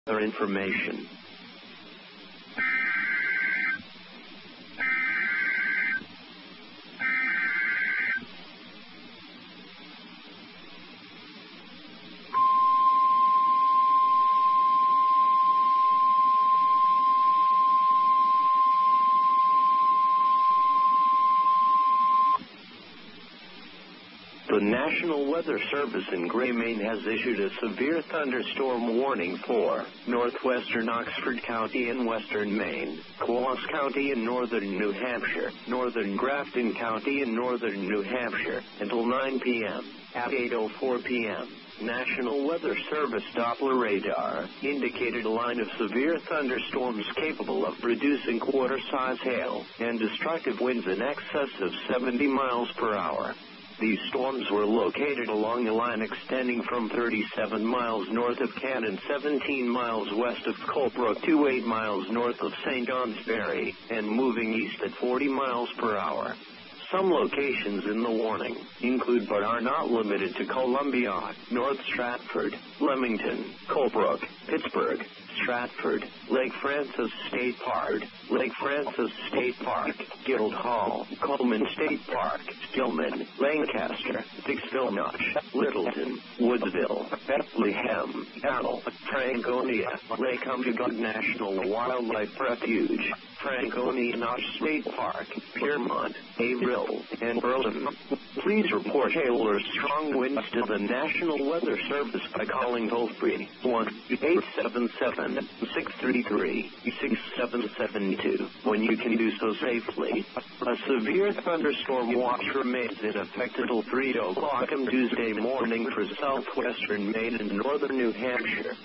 Weather information. The National Weather Service in Gray, Maine has issued a severe thunderstorm warning for northwestern Oxford County in western Maine, Quoos County in northern New Hampshire, northern Grafton County in northern New Hampshire, until 9 p.m. At 8:04 p.m., National Weather Service Doppler radar indicated a line of severe thunderstorms capable of producing quarter-size hail and destructive winds in excess of 70 miles per hour. These storms were located along a line extending from 37 miles north of Cannon, 17 miles west of Colebrook to 8 miles north of St. Johnsbury, and moving east at 40 miles per hour. Some locations in the warning include but are not limited to Columbia, North Stratford, Leamington, Colebrook, Pittsburgh, Stratford, Lake Francis State Park, Guildhall, Coleman State Park, Gilman, Lancaster, Dixville Notch, Littleton, Woodsville, Bethlehem, Arnold, Franconia, Lake Umpqua National Wildlife Refuge, Franconia Notch State Park, Piermont, Averill, and Burlington. Please report hail or strong winds to the National Weather Service by calling toll-free 1-877-633-6772 when you can do so safely. A severe thunderstorm watch remains in effect until 3 o'clock on Tuesday morning for southwestern Maine and northern New Hampshire.